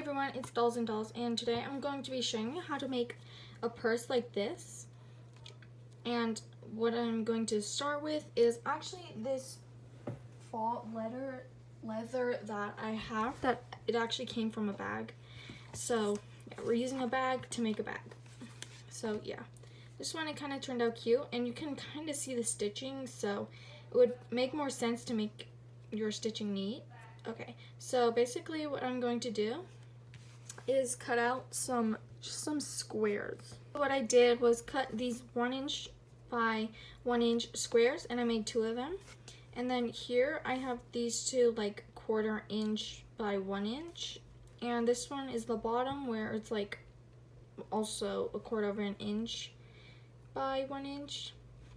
Everyone, it's Dolls and Dolls, and today I'm going to be showing you how to make a purse like this. And what I'm going to start with is actually this fall leather that I have, that it actually came from a bag. So yeah, we're using a bag to make a bag. So yeah, this one, it kind of turned out cute, and you can kind of see the stitching, so it would make more sense to make your stitching neat. Okay, so basically what I'm going to do is cut out some squares. What I did was cut these 1" by 1" squares, and I made 2 of them. And then here I have these 2 like 1/4 inch by 1 inch, and this one is the bottom where it's like also 1/4 inch by 1 inch.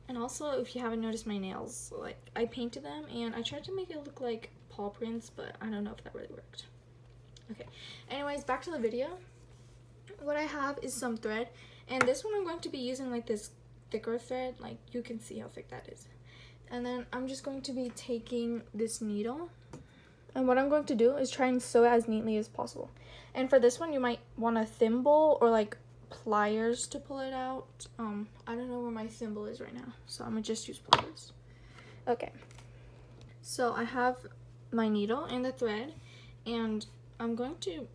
And also, if you haven't noticed my nails, like I painted them and I tried to make it look like paw prints, but I don't know if that really worked. Okay, anyways, back to the video. What I have is some thread, and this one I'm going to be using like this thicker thread, like you can see how thick that is. And then I'm just going to be taking this needle, and what I'm going to do is try and sew it as neatly as possible. And for this one, you might want a thimble or like pliers to pull it out. I don't know where my thimble is right now, so I'm gonna just use pliers. Okay, so I have my needle and the thread, and I'm going to,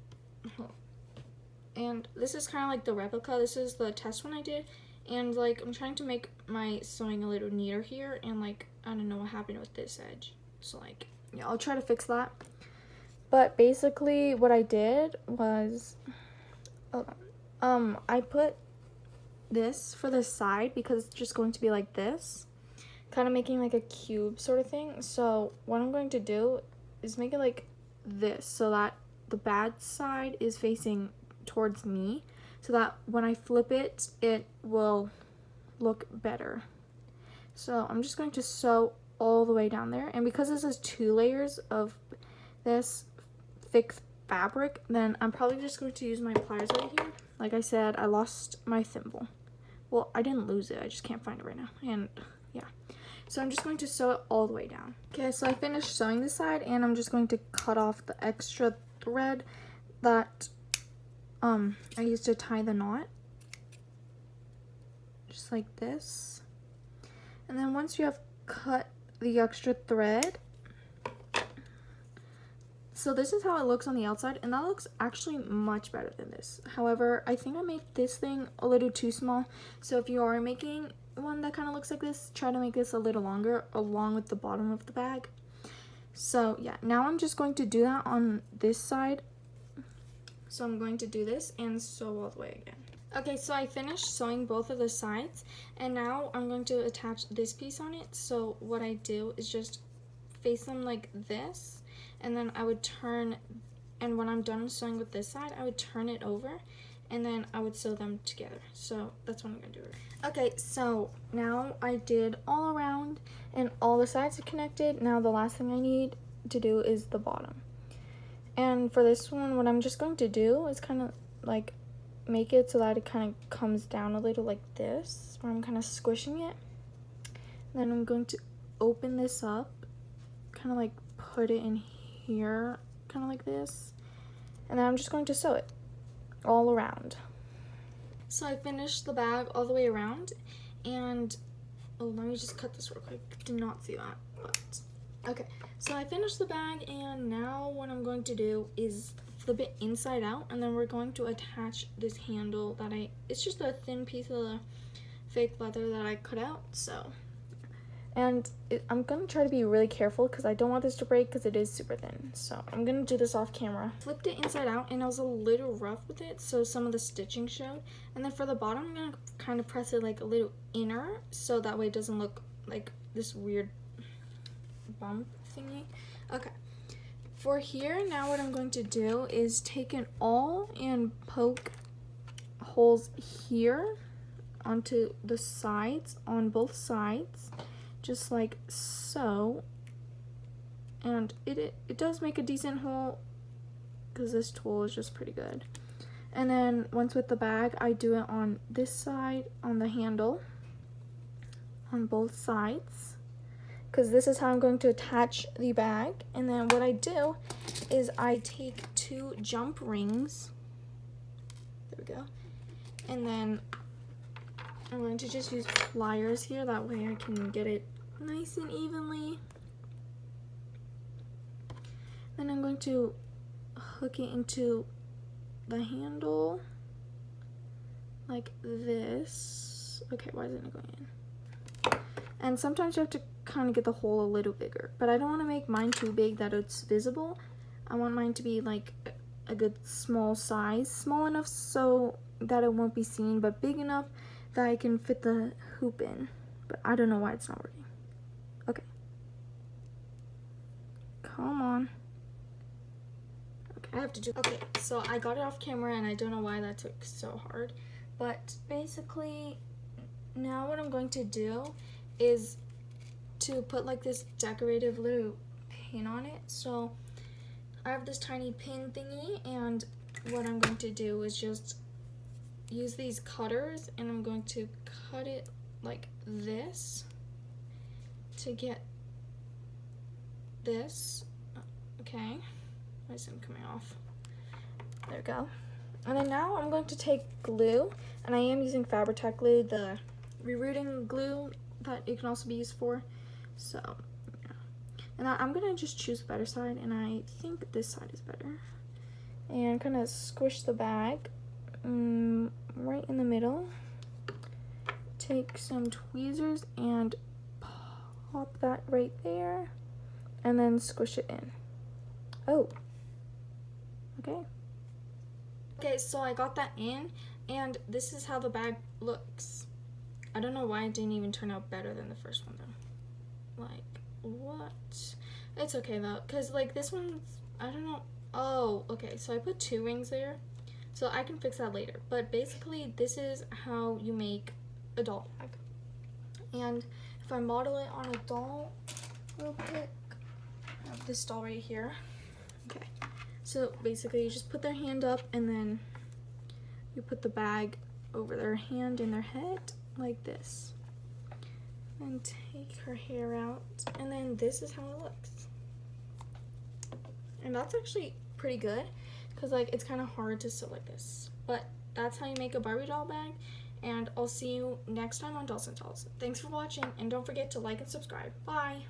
and this is kind of like the replica. This is the test one I did, and like I'm trying to make my sewing a little neater here, and like I don't know what happened with this edge, so like yeah, I'll try to fix that. But basically what I did was I put this for the side because it's just going to be like this, kind of making like a cube sort of thing. So what I'm going to do is make it like this, so that the bad side is facing towards me, so that when I flip it, it will look better. So I'm just going to sew all the way down there, and because this is 2 layers of this thick fabric, then I'm probably just going to use my pliers right here. Like I said, I lost my thimble. Well, I didn't lose it, I just can't find it right now, and yeah. So I'm just going to sew it all the way down. Okay, so I finished sewing this side, and I'm just going to cut off the extra thread that I used to tie the knot. Just like this. And then once you have cut the extra thread, so this is how it looks on the outside, and that looks actually much better than this. However, I think I made this thing a little too small, so if you are making one that kind of looks like this, try to make this a little longer along with the bottom of the bag. So yeah, now I'm just going to do that on this side. So I'm going to do this and sew all the way again. Okay, so I finished sewing both of the sides, and now I'm going to attach this piece on it. So what I do is just face them like this, and then I would turn, and when I'm done sewing with this side, I would turn it over, and then I would sew them together. So that's what I'm gonna do. Okay, so now I did all around, and all the sides are connected. Now the last thing I need to do is the bottom. And for this one, what I'm just going to do is kind of like make it so that it kind of comes down a little like this, where I'm kind of squishing it. And then I'm going to open this up, kind of like put it in here, kind of like this. And then I'm just going to sew it all around. So I finished the bag all the way around, and oh, let me just cut this real quick. Did not see that, but okay. So I finished the bag, and now what I'm going to do is flip it inside out, and then we're going to attach this handle that it's just a thin piece of the fake leather that I cut out. So, and I'm gonna try to be really careful because I don't want this to break because it is super thin. So I'm gonna do this off camera. Flipped it inside out, and I was a little rough with it, so some of the stitching showed. And then for the bottom, I'm gonna kind of press it like a little inner, so that way it doesn't look like this weird bump thingy. Okay, for here, now what I'm going to do is take an awl and poke holes here onto the sides, on both sides, just like so. And it does make a decent hole because this tool is just pretty good. And then once with the bag, I do it on this side, on the handle, on both sides, because this is how I'm going to attach the bag. And then what I do is I take 2 jump rings. There we go. And then I'm going to just use pliers here, that way I can get it nice and evenly. Then I'm going to hook it into the handle like this. Okay, why isn't it going in? And sometimes you have to kind of get the hole a little bigger, but I don't want to make mine too big that it's visible. I want mine to be like a good small size, small enough so that it won't be seen, but big enough that I can fit the hoop in. But I don't know why it's not working. Okay. Come on. Okay, I have to do. Okay, so I got it off camera and I don't know why that took so hard. But basically, now what I'm going to do is to put like this decorative little pin on it. So I have this tiny pin thingy, and what I'm going to do is just use these cutters, and I'm going to cut it like this to get this. Okay, why isn't it coming off? There we go. And then now I'm going to take glue, and I am using Fabri-Tac glue, the rerouting glue that it can also be used for. So yeah. And I'm gonna just choose the better side, and I think this side is better. And kind of squish the bag right in the middle. Take some tweezers and pop that right there, and then squish it in. Oh, okay. Okay, so I got that in, and this is how the bag looks. I don't know why it didn't even turn out better than the first one though. Like, what? It's okay though, because like this one's, I don't know. Oh, okay, so I put 2 rings there, so I can fix that later. But basically, this is how you make a doll bag. And if I model it on a doll real quick, I have this doll right here. Okay, so basically you just put their hand up, and then you put the bag over their hand and their head like this, and take her hair out, and then this is how it looks. And that's actually pretty good, because like it's kind of hard to sew like this, but that's how you make a Barbie doll bag. And I'll see you next time on Dolls and Dolls. Thanks for watching, and don't forget to like and subscribe. Bye.